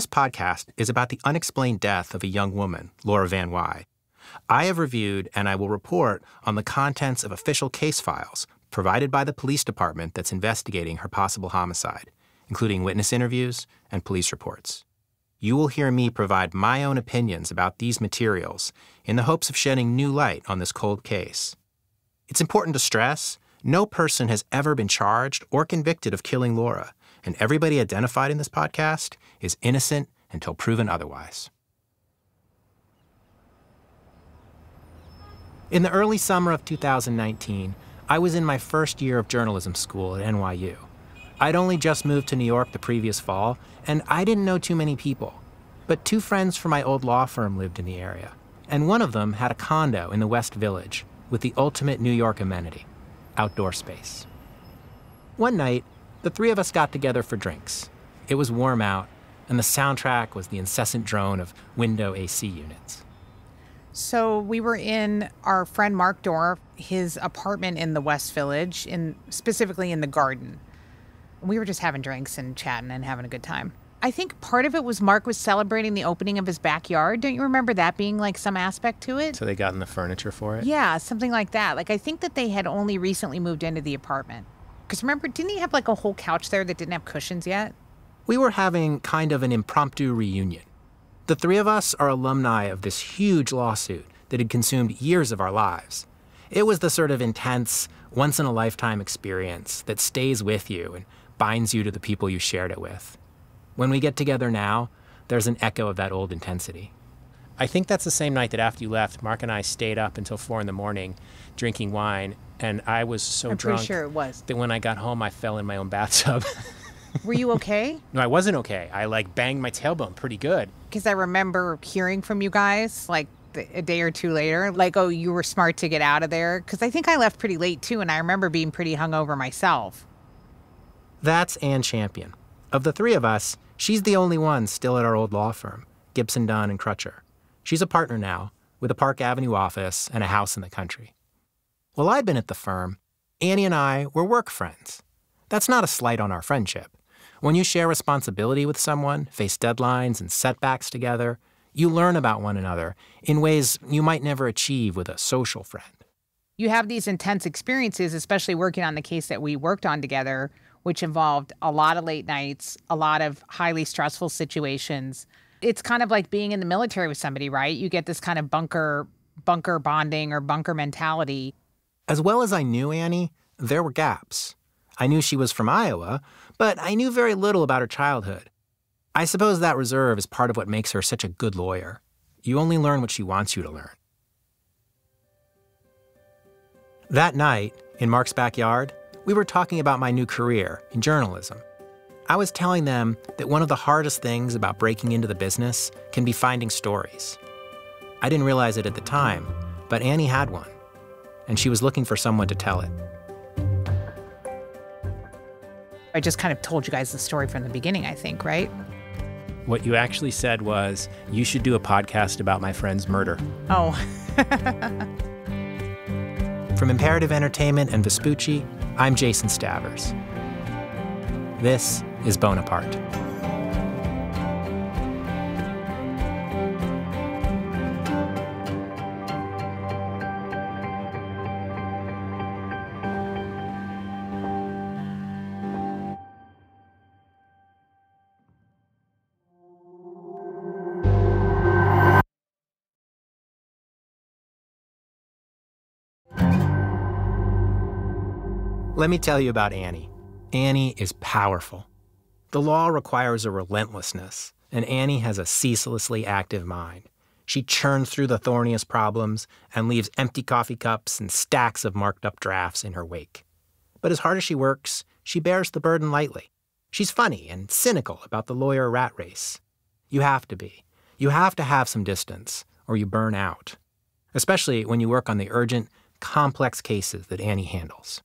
This podcast is about the unexplained death of a young woman, Laura Van Wyhe. I have reviewed and I will report on the contents of official case files provided by the police department that's investigating her possible homicide, including witness interviews and police reports. You will hear me provide my own opinions about these materials in the hopes of shedding new light on this cold case. It's important to stress, no person has ever been charged or convicted of killing Laura, and everybody identified in this podcast is innocent until proven otherwise. In the early summer of 2019, I was in my first year of journalism school at NYU. I'd only just moved to New York the previous fall, and I didn't know too many people. But two friends from my old law firm lived in the area, and one of them had a condo in the West Village with the ultimate New York amenity, outdoor space. One night, the three of us got together for drinks. It was warm out, and the soundtrack was the incessant drone of window AC units. So we were in our friend Mark Dorff, his apartment in the West Village, specifically in the garden. We were just having drinks and chatting and having a good time. I think part of it was Mark was celebrating the opening of his backyard. Don't you remember that being like some aspect to it? So they got in the furniture for it? Yeah, something like that. Like I think that they had only recently moved into the apartment. Because remember, didn't he have like a whole couch there that didn't have cushions yet? We were having kind of an impromptu reunion. The three of us are alumni of this huge lawsuit that had consumed years of our lives. It was the sort of intense, once-in-a-lifetime experience that stays with you and binds you to the people you shared it with. When we get together now, there's an echo of that old intensity. I think that's the same night that after you left, Mark and I stayed up until 4 a.m. drinking wine, and I was so drunk pretty sure it was. That when I got home, I fell in my own bathtub. Were you okay? No, I wasn't okay. I banged my tailbone pretty good. Because I remember hearing from you guys a day or two later, oh, you were smart to get out of there. Because I think I left pretty late too, and I remember being pretty hungover myself. That's Ann Champion. Of the three of us, she's the only one still at our old law firm, Gibson, Dunn and Crutcher. She's a partner now, with a Park Avenue office and a house in the country. While I'd been at the firm, Annie and I were work friends. That's not a slight on our friendship. When you share responsibility with someone, face deadlines and setbacks together, you learn about one another in ways you might never achieve with a social friend. You have these intense experiences, especially working on the case that we worked on together, which involved a lot of late nights, a lot of highly stressful situations. It's kind of like being in the military with somebody, right? You get this kind of bunker bonding or bunker mentality. As well as I knew Annie, there were gaps. I knew she was from Iowa, but I knew very little about her childhood. I suppose that reserve is part of what makes her such a good lawyer. You only learn what she wants you to learn. That night, in Mark's backyard, we were talking about my new career in journalism. I was telling them that one of the hardest things about breaking into the business can be finding stories. I didn't realize it at the time, but Annie had one, and she was looking for someone to tell it. I just kind of told you guys the story from the beginning, I think, right? What you actually said was, you should do a podcast about my friend's murder. Oh. From Imperative Entertainment and Vespucci, I'm Jason Stavers. This is Bonaparte. Let me tell you about Annie. Annie is powerful. The law requires a relentlessness, and Annie has a ceaselessly active mind. She churns through the thorniest problems and leaves empty coffee cups and stacks of marked up drafts in her wake. But as hard as she works, she bears the burden lightly. She's funny and cynical about the lawyer rat race. You have to be. You have to have some distance, or you burn out. Especially when you work on the urgent, complex cases that Annie handles.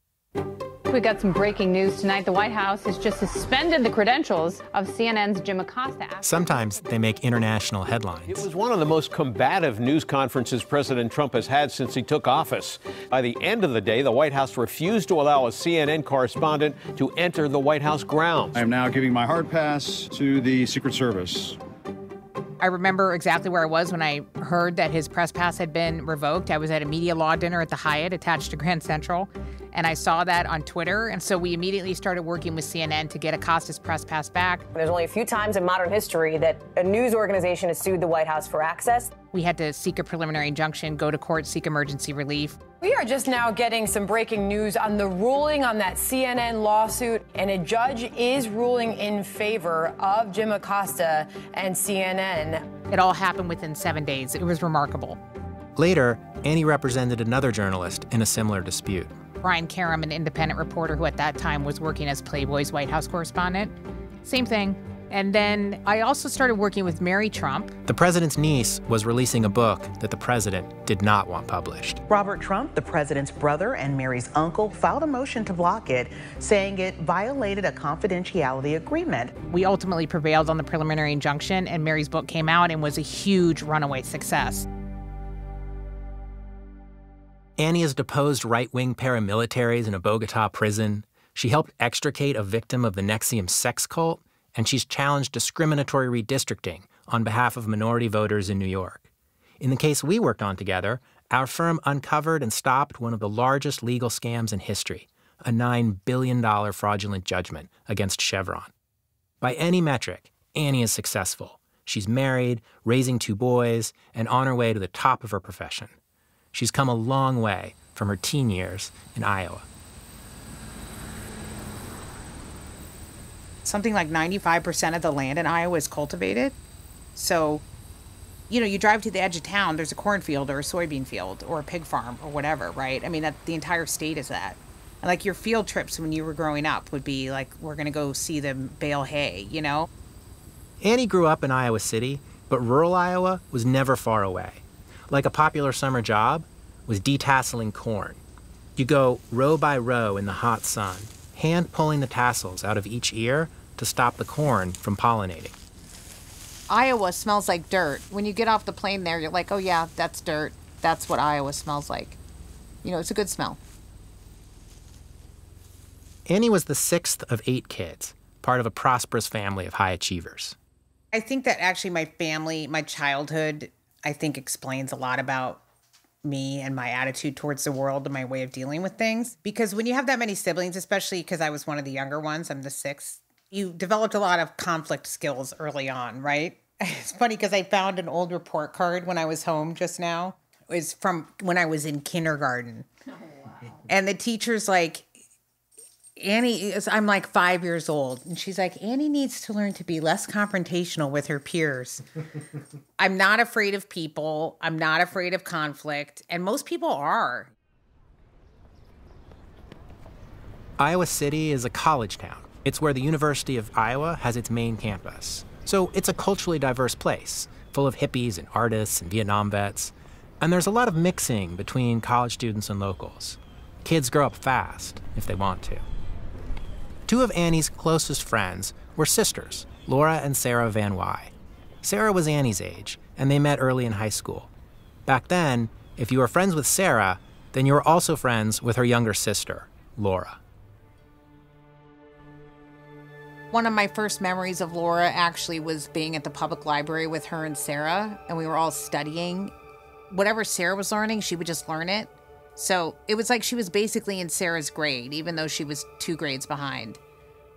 We got some breaking news tonight. The White House has just suspended the credentials of CNN's Jim Acosta. Sometimes they make international headlines. It was one of the most combative news conferences President Trump has had since he took office. By the end of the day, the White House refused to allow a CNN correspondent to enter the White House grounds. I am now giving my hard pass to the Secret Service. I remember exactly where I was when I heard that his press pass had been revoked. I was at a media law dinner at the Hyatt attached to Grand Central, and I saw that on Twitter. And so we immediately started working with CNN to get Acosta's press pass back. There's only a few times in modern history that a news organization has sued the White House for access. We had to seek a preliminary injunction, go to court, seek emergency relief. We are just now getting some breaking news on the ruling on that CNN lawsuit, and a judge is ruling in favor of Jim Acosta and CNN. It all happened within 7 days. It was remarkable. Later, Annie represented another journalist in a similar dispute. Brian Karam, an independent reporter who at that time was working as Playboy's White House correspondent. Same thing. And then I also started working with Mary Trump. The president's niece was releasing a book that the president did not want published. Robert Trump, the president's brother and Mary's uncle, filed a motion to block it, saying it violated a confidentiality agreement. We ultimately prevailed on the preliminary injunction, and Mary's book came out and was a huge runaway success. Annie has deposed right-wing paramilitaries in a Bogota prison. She helped extricate a victim of the NXIVM sex cult, and she's challenged discriminatory redistricting on behalf of minority voters in New York. In the case we worked on together, our firm uncovered and stopped one of the largest legal scams in history, a $9 billion fraudulent judgment against Chevron. By any metric, Annie is successful. She's married, raising 2 boys, and on her way to the top of her profession. She's come a long way from her teen years in Iowa. Something like 95% of the land in Iowa is cultivated. So, you drive to the edge of town, there's a cornfield or a soybean field or a pig farm or whatever, right? I mean, the entire state is that. And like your field trips when you were growing up would be like, we're going to go see them bale hay, Annie grew up in Iowa City, but rural Iowa was never far away. Like a popular summer job was detasseling corn. You go row by row in the hot sun, hand pulling the tassels out of each ear to stop the corn from pollinating. Iowa smells like dirt. When you get off the plane there, you're like, oh yeah, that's dirt. That's what Iowa smells like. It's a good smell. Annie was the 6th of 8 kids, part of a prosperous family of high achievers. I think that actually my family, my childhood, I think explains a lot about me and my attitude towards the world and my way of dealing with things. Because when you have that many siblings, especially because I was one of the younger ones, I'm the 6th, you developed a lot of conflict skills early on, right? It's funny because I found an old report card when I was home just now. It was from when I was in kindergarten. Oh, wow. And the teacher's like, I'm like 5 years old. And she's like, Annie needs to learn to be less confrontational with her peers. I'm not afraid of people. I'm not afraid of conflict. And most people are. Iowa City is a college town. It's where the University of Iowa has its main campus. So it's a culturally diverse place, full of hippies and artists and Vietnam vets. And there's a lot of mixing between college students and locals. Kids grow up fast, if they want to. 2 of Annie's closest friends were sisters, Laura and Sarah Van Wyhe. Sarah was Annie's age, and they met early in high school. Back then, if you were friends with Sarah, then you were also friends with her younger sister, Laura. One of my first memories of Laura actually was being at the public library with her and Sarah, and we were all studying. Whatever Sarah was learning, she would just learn it. So it was like she was basically in Sarah's grade, even though she was 2 grades behind.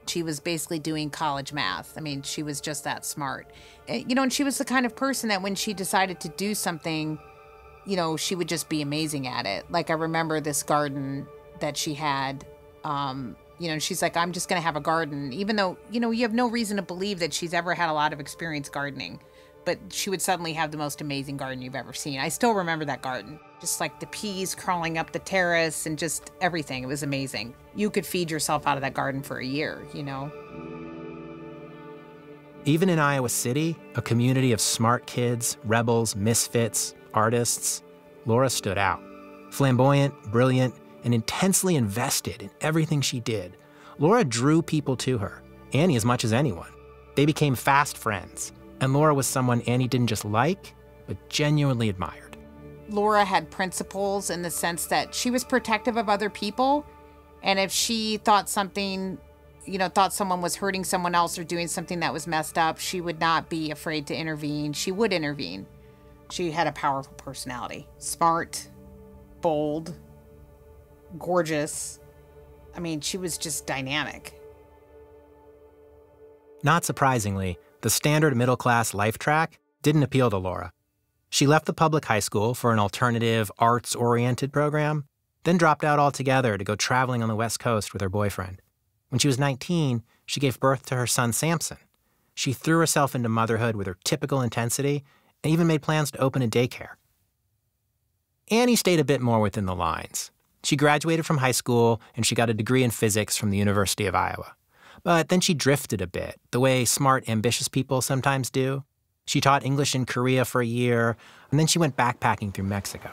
She was basically doing college math. I mean, she was just that smart. And she was the kind of person that when she decided to do something, she would just be amazing at it. Like I remember this garden that she had, she's like, I'm just going to have a garden, even though, you have no reason to believe that she's ever had a lot of experience gardening. But she would suddenly have the most amazing garden you've ever seen. I still remember that garden. Just like the peas crawling up the terrace and just everything. It was amazing. You could feed yourself out of that garden for a year, Even in Iowa City, a community of smart kids, rebels, misfits, artists, Laura stood out. Flamboyant, brilliant, and intensely invested in everything she did, Laura drew people to her, Annie as much as anyone. They became fast friends, and Laura was someone Annie didn't just like, but genuinely admired. Laura had principles in the sense that she was protective of other people, and if she thought something, thought someone was hurting someone else or doing something that was messed up, she would not be afraid to intervene. She would intervene. She had a powerful personality. Smart, bold, gorgeous. I mean, she was just dynamic. Not surprisingly, the standard middle-class life track didn't appeal to Laura. She left the public high school for an alternative, arts-oriented program, then dropped out altogether to go traveling on the West Coast with her boyfriend. When she was 19, she gave birth to her son, Samson. She threw herself into motherhood with her typical intensity and even made plans to open a daycare. Annie stayed a bit more within the lines. She graduated from high school and she got a degree in physics from the University of Iowa. But then she drifted a bit, the way smart, ambitious people sometimes do. She taught English in Korea for a year, and then she went backpacking through Mexico.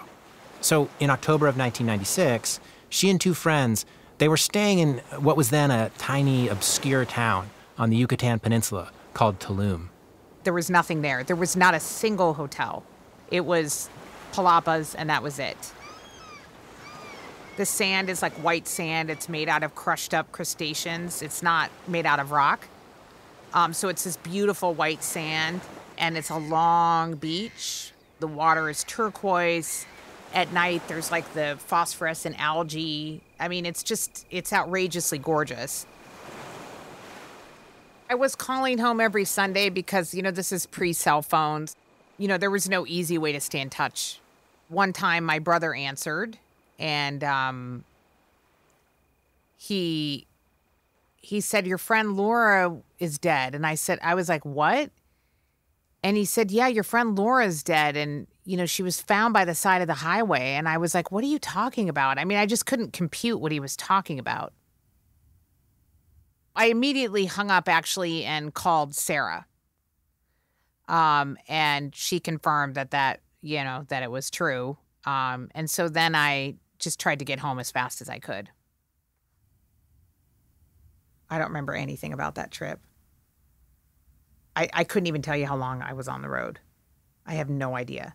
So in October of 1996, she and two friends, they were staying in what was then a tiny, obscure town on the Yucatan Peninsula called Tulum. There was nothing there. There was not a single hotel. It was palapas, and that was it. The sand is like white sand. It's made out of crushed up crustaceans. It's not made out of rock. So it's this beautiful white sand, and it's a long beach. The water is turquoise. At night, there's like the phosphorescent algae. I mean, it's outrageously gorgeous. I was calling home every Sunday because, this is pre-cell phones. There was no easy way to stay in touch. One time, my brother answered, and he said, "Your friend Laura is dead." And I was like, "What?" And he said, "Yeah, your friend Laura is dead. And, she was found by the side of the highway." And I was like, "What are you talking about?" I mean, I just couldn't compute what he was talking about. I immediately hung up, actually, and called Sarah. And she confirmed that it was true. And so then I just tried to get home as fast as I could. I don't remember anything about that trip. I couldn't even tell you how long I was on the road. I have no idea.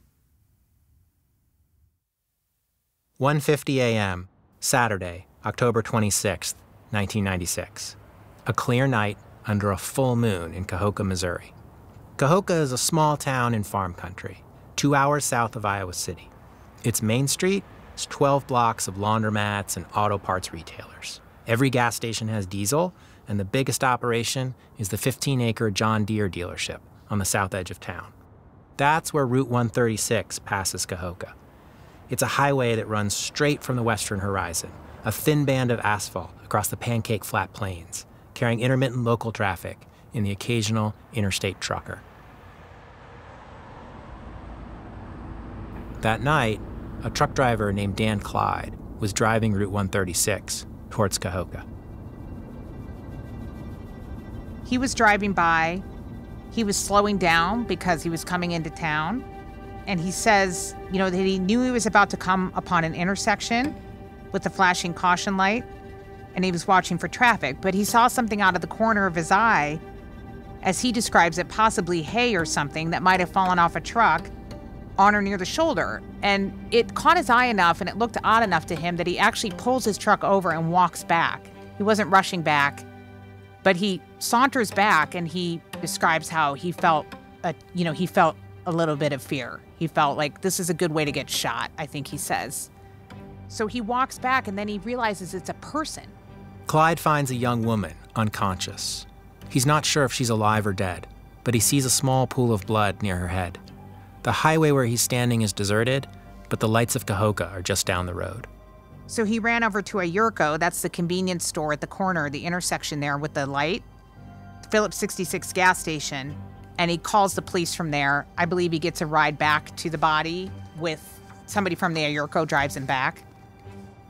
1:50 a.m., Saturday, October 26th, 1996. A clear night under a full moon in Cahokia, Missouri. Cahokia is a small town in farm country, 2 hours south of Iowa City. Its main street is 12 blocks of laundromats and auto parts retailers. Every gas station has diesel, and the biggest operation is the 15-acre John Deere dealership on the south edge of town. That's where Route 136 passes Cahokia. It's a highway that runs straight from the western horizon, a thin band of asphalt across the pancake flat plains, carrying intermittent local traffic and the occasional interstate trucker. That night, a truck driver named Dan Clyde was driving Route 136 towards Cahokia. He was driving by. He was slowing down because he was coming into town. And he says, that he knew he was about to come upon an intersection with the flashing caution light, and he was watching for traffic. But he saw something out of the corner of his eye, as he describes it, possibly hay or something that might have fallen off a truck on or near the shoulder. And it caught his eye enough, and it looked odd enough to him that he actually pulls his truck over and walks back. He wasn't rushing back, but he saunters back, and he describes how he felt a little bit of fear. He felt like this is a good way to get shot, I think he says. So he walks back, and then he realizes it's a person. Clyde finds a young woman unconscious. He's not sure if she's alive or dead, but he sees a small pool of blood near her head. The highway where he's standing is deserted, but the lights of Cahokia are just down the road. So he ran over to a Yurko, that's the convenience store at the corner, the intersection there with the light, Phillips 66 gas station, and he calls the police from there. I believe he gets a ride back to the body with somebody from the Yurko drives him back.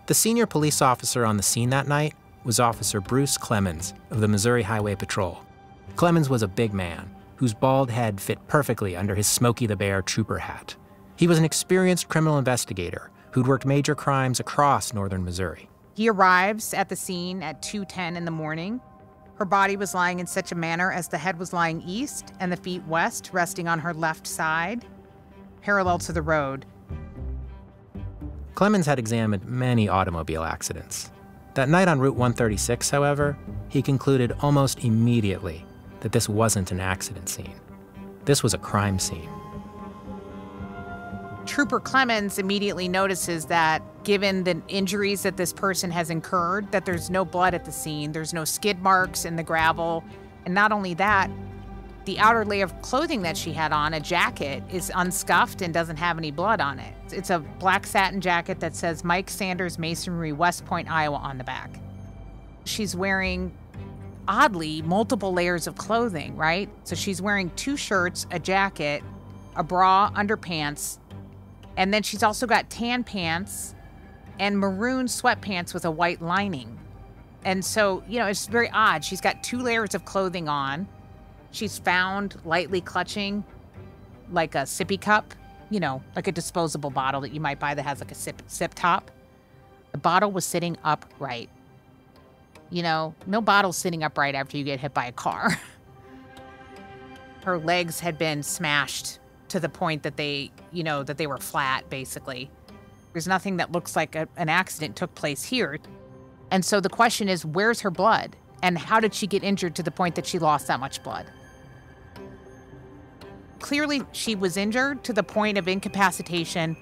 The senior police officer on the scene that night was Officer Bruce Clemens of the Missouri Highway Patrol. Clemens was a big man whose bald head fit perfectly under his Smokey the Bear trooper hat. He was an experienced criminal investigator who'd worked major crimes across northern Missouri. He arrives at the scene at 2:10 in the morning. Her body was lying in such a manner as the head was lying east and the feet west, resting on her left side, parallel to the road. Clemens had examined many automobile accidents. That night on Route 136, however, he concluded almost immediately that this wasn't an accident scene. This was a crime scene. Trooper Clemens immediately notices that, given the injuries that this person has incurred, that there's no blood at the scene, there's no skid marks in the gravel, and not only that, the outer layer of clothing that she had on, a jacket, is unscuffed and doesn't have any blood on it. It's a black satin jacket that says Mike Sanders Masonry, West Point, Iowa on the back. She's wearing, oddly, multiple layers of clothing, right? So she's wearing 2 shirts, a jacket, a bra, underpants, and then she's also got tan pants and maroon sweatpants with a white lining. And so, it's very odd. She's got 2 layers of clothing on. She's found lightly clutching like a sippy cup, like a disposable bottle that you might buy that has like a sip top. The bottle was sitting upright. No bottle's sitting upright after you get hit by a car. Her legs had been smashed to the point that they were flat, basically. There's nothing that looks like an accident took place here. And so the question is, where's her blood? And how did she get injured to the point that she lost that much blood? Clearly, she was injured to the point of incapacitation.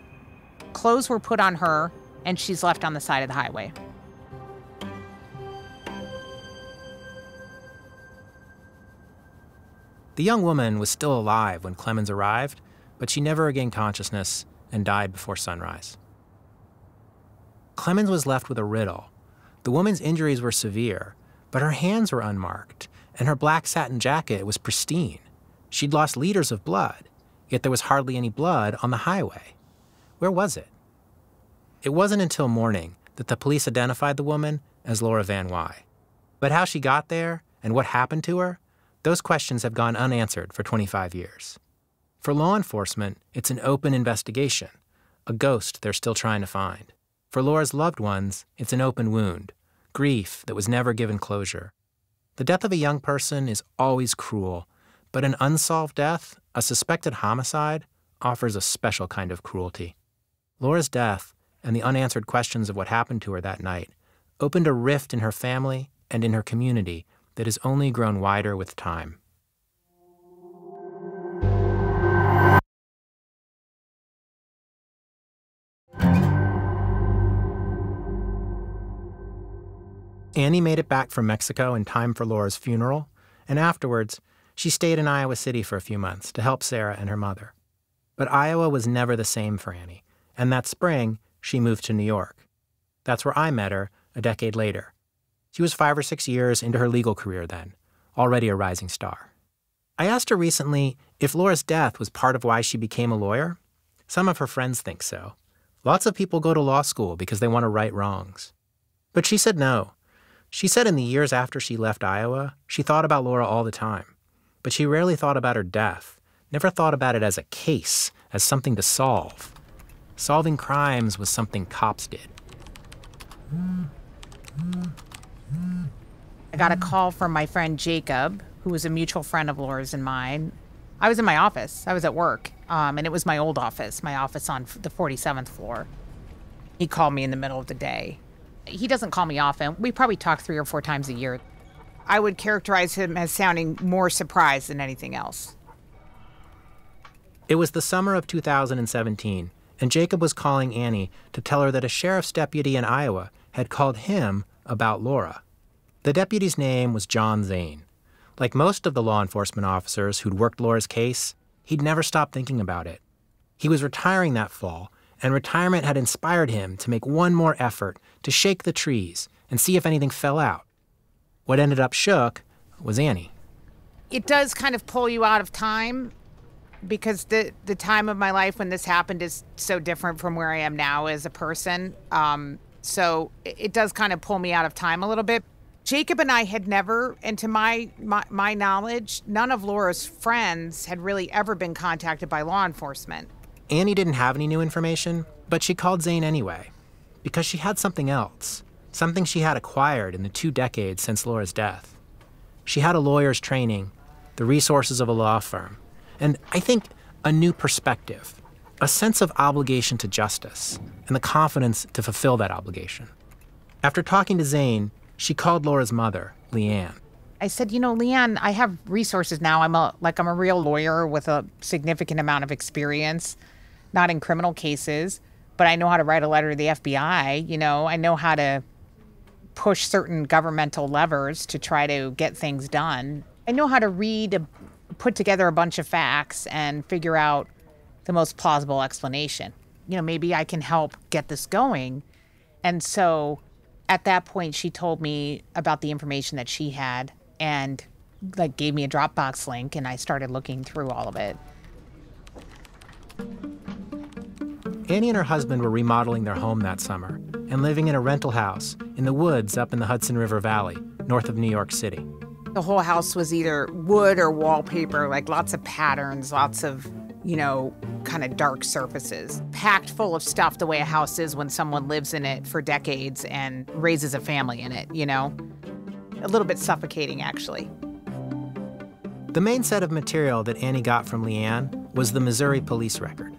Clothes were put on her, and she's left on the side of the highway. The young woman was still alive when Clemens arrived, but she never regained consciousness and died before sunrise. Clemens was left with a riddle. The woman's injuries were severe, but her hands were unmarked, and her black satin jacket was pristine. She'd lost liters of blood, yet there was hardly any blood on the highway. Where was it? It wasn't until morning that the police identified the woman as Laura Van Wyhe. But how she got there and what happened to her, those questions have gone unanswered for 25 years. For law enforcement, it's an open investigation, a ghost they're still trying to find. For Laura's loved ones, it's an open wound, grief that was never given closure. The death of a young person is always cruel, but an unsolved death, a suspected homicide, offers a special kind of cruelty. Laura's death and the unanswered questions of what happened to her that night opened a rift in her family and in her community that has only grown wider with time. Annie made it back from Mexico in time for Laura's funeral, and afterwards, she stayed in Iowa City for a few months to help Sarah and her mother. But Iowa was never the same for Annie, and that spring, she moved to New York. That's where I met her a decade later. She was 5 or 6 years into her legal career then, already a rising star. I asked her recently if Laura's death was part of why she became a lawyer. Some of her friends think so. Lots of people go to law school because they want to right wrongs. But she said no. She said in the years after she left Iowa, she thought about Laura all the time. But she rarely thought about her death, never thought about it as a case, as something to solve. Solving crimes was something cops did. I got a call from my friend Jacob, who was a mutual friend of Laura's and mine. I was in my office. I was at work, and it was my old office, my office on the 47th floor. He called me in the middle of the day. He doesn't call me often. We probably talk 3 or 4 times a year. I would characterize him as sounding more surprised than anything else. It was the summer of 2017, and Jacob was calling Annie to tell her that a sheriff's deputy in Iowa had called him about Laura. The deputy's name was John Zane. Like most of the law enforcement officers who'd worked Laura's case, he'd never stopped thinking about it. He was retiring that fall, and retirement had inspired him to make one more effort to shake the trees and see if anything fell out. What ended up shook was Annie. It does kind of pull you out of time, because the time of my life when this happened is so different from where I am now as a person. So it does kind of pull me out of time a little bit. Jacob and I had never, and to my knowledge, none of Laura's friends had really ever been contacted by law enforcement. Annie didn't have any new information, but she called Zane anyway, because she had something else, something she had acquired in the 2 decades since Laura's death. She had a lawyer's training, the resources of a law firm, and I think a new perspective, a sense of obligation to justice, and the confidence to fulfill that obligation. After talking to Zane, she called Laura's mother, Leanne. I said, Leanne, I have resources now. I'm a real lawyer with a significant amount of experience, not in criminal cases, but I know how to write a letter to the FBI. I know how to push certain governmental levers to try to get things done. I know how to put together a bunch of facts and figure out the most plausible explanation. Maybe I can help get this going. And so at that point, she told me about the information that she had and gave me a Dropbox link, and I started looking through all of it. Annie and her husband were remodeling their home that summer and living in a rental house in the woods up in the Hudson River Valley, north of New York City. The whole house was either wood or wallpaper, lots of patterns, lots of, kind of dark surfaces, packed full of stuff the way a house is when someone lives in it for decades and raises a family in it, A little bit suffocating, actually. The main set of material that Annie got from Leanne was the Missouri police record.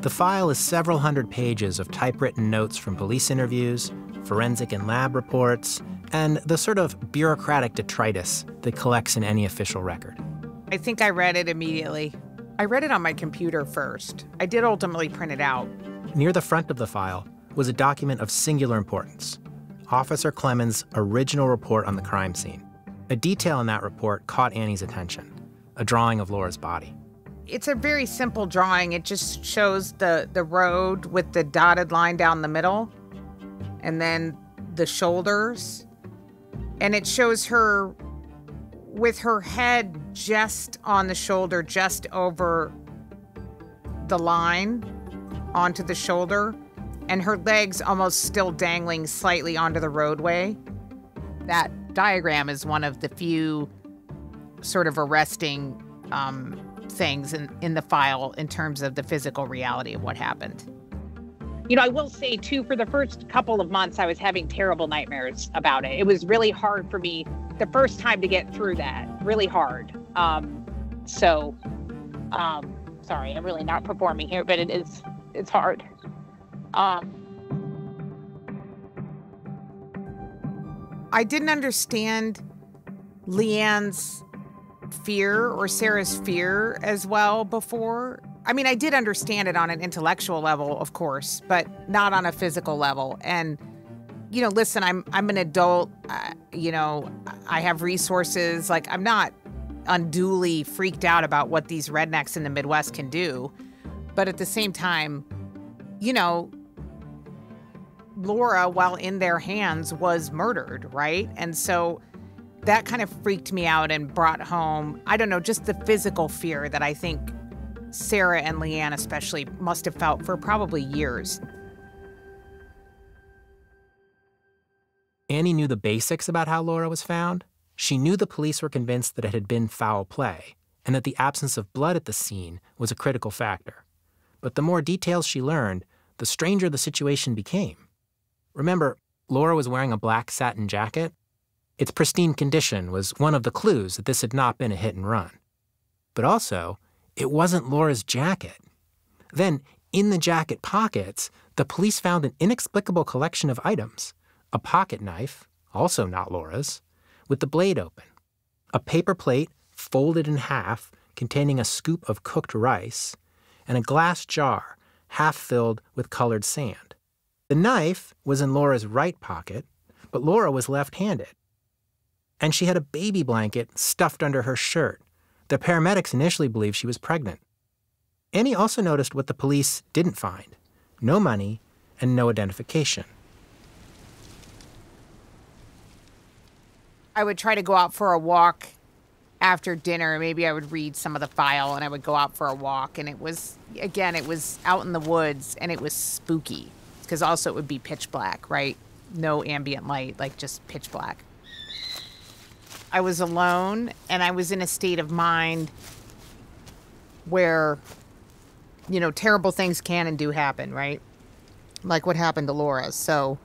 The file is several hundred pages of typewritten notes from police interviews, forensic and lab reports, and the sort of bureaucratic detritus that collects in any official record. I think I read it immediately. I read it on my computer first. I did ultimately print it out. Near the front of the file was a document of singular importance, Officer Clemens' original report on the crime scene. A detail in that report caught Annie's attention, a drawing of Laura's body. It's a very simple drawing. It just shows the road with the dotted line down the middle, and then the shoulders. And it shows her with her head just on the shoulder, just over the line onto the shoulder, and her legs almost still dangling slightly onto the roadway. That diagram is one of the few sort of arresting things in the file in terms of the physical reality of what happened. I will say, too, for the first couple of months, I was having terrible nightmares about it. It was really hard for me the first time to get through that, really hard. Sorry, I'm really not performing here, but it's hard. I didn't understand Leanne's fear or Sarah's fear as well before. I mean, I did understand it on an intellectual level, of course, but not on a physical level. And, listen, I'm an adult, I have resources. I'm not unduly freaked out about what these rednecks in the Midwest can do. But at the same time, Laura, while in their hands, was murdered, right? And so that kind of freaked me out and brought home, I don't know, just the physical fear that I think Sarah and Leanne especially must have felt for probably years. Annie knew the basics about how Laura was found. She knew the police were convinced that it had been foul play and that the absence of blood at the scene was a critical factor. But the more details she learned, the stranger the situation became. Remember, Laura was wearing a black satin jacket. Its pristine condition was one of the clues that this had not been a hit and run. But also, it wasn't Laura's jacket. Then, in the jacket pockets, the police found an inexplicable collection of items. A pocket knife, also not Laura's, with the blade open. A paper plate folded in half containing a scoop of cooked rice, and a glass jar half filled with colored sand. The knife was in Laura's right pocket, but Laura was left-handed. And she had a baby blanket stuffed under her shirt. The paramedics initially believed she was pregnant. Annie also noticed what the police didn't find: no money and no identification. I would try to go out for a walk after dinner. Maybe I would read some of the file and I would go out for a walk. And it was out in the woods and it was spooky because also it would be pitch black, right? No ambient light, just pitch black. I was alone and I was in a state of mind where terrible things can and do happen, right? Like what happened to Laura. So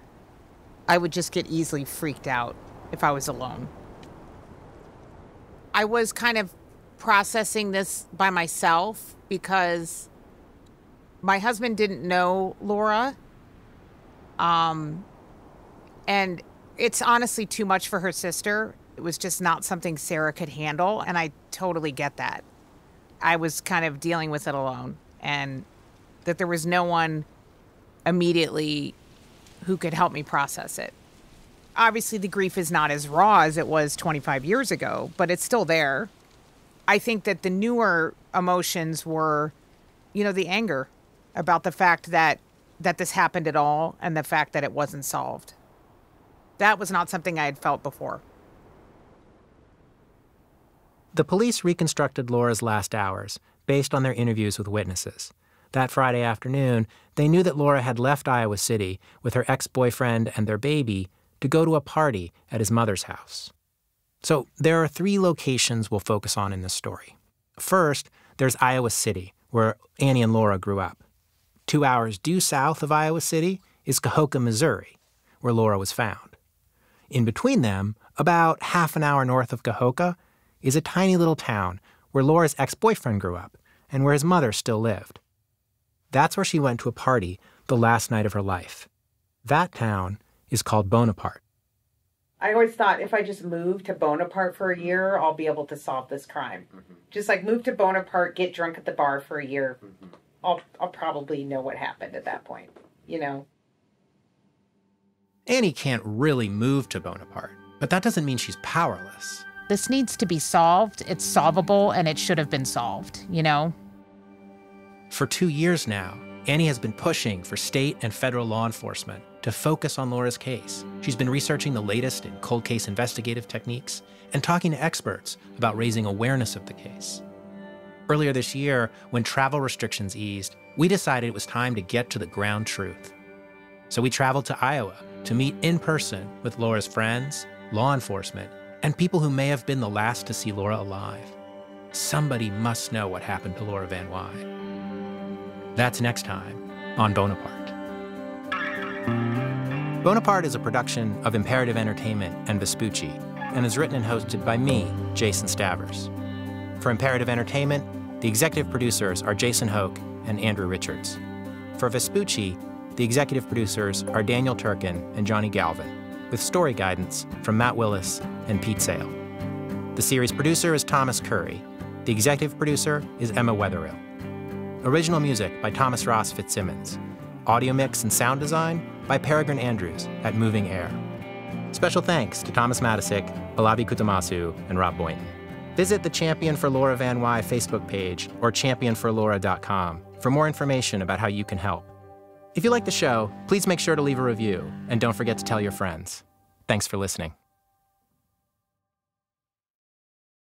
I would just get easily freaked out if I was alone. I was kind of processing this by myself because my husband didn't know Laura. And it's honestly too much for her sister. It was just not something Sarah could handle, and I totally get that. I was kind of dealing with it alone, and that there was no one immediately who could help me process it. Obviously, the grief is not as raw as it was 25 years ago, but it's still there. I think that the newer emotions were, the anger about the fact that this happened at all and the fact that it wasn't solved. That was not something I had felt before. The police reconstructed Laura's last hours based on their interviews with witnesses. That Friday afternoon, they knew that Laura had left Iowa City with her ex-boyfriend and their baby to go to a party at his mother's house. So there are 3 locations we'll focus on in this story. First, there's Iowa City, where Annie and Laura grew up. 2 hours due south of Iowa City is Cahokia, Missouri, where Laura was found. In between them, about half an hour north of Cahokia, is a tiny little town where Laura's ex-boyfriend grew up and where his mother still lived. That's where she went to a party the last night of her life. That town is called Bonaparte. I always thought if I just move to Bonaparte for a year, I'll be able to solve this crime. Mm-hmm. Just like move to Bonaparte, get drunk at the bar for a year. Mm-hmm. I'll probably know what happened at that point, Annie can't really move to Bonaparte, but that doesn't mean she's powerless. This needs to be solved. It's solvable, and it should have been solved, For 2 years now, Annie has been pushing for state and federal law enforcement to focus on Laura's case. She's been researching the latest in cold case investigative techniques and talking to experts about raising awareness of the case. Earlier this year, when travel restrictions eased, we decided it was time to get to the ground truth. So we traveled to Iowa to meet in person with Laura's friends, law enforcement, and people who may have been the last to see Laura alive. Somebody must know what happened to Laura Van Wyhe. That's next time on Bonaparte. Bonaparte is a production of Imperative Entertainment and Vespucci and is written and hosted by me, Jason Stavers. For Imperative Entertainment, the executive producers are Jason Hoke and Andrew Richards. For Vespucci, the executive producers are Daniel Turkin and Johnny Galvin, with story guidance from Matt Willis and Pete Sale. The series producer is Thomas Curry. The executive producer is Emma Wetherill. Original music by Thomas Ross Fitzsimmons. Audio mix and sound design by Peregrine Andrews at Moving Air. Special thanks to Thomas Matisic, Olavi Kutamasu, and Rob Boynton. Visit the Champion for Laura Van Wyhe Facebook page or championforlaura.com for more information about how you can help. If you like the show, please make sure to leave a review, and don't forget to tell your friends. Thanks for listening.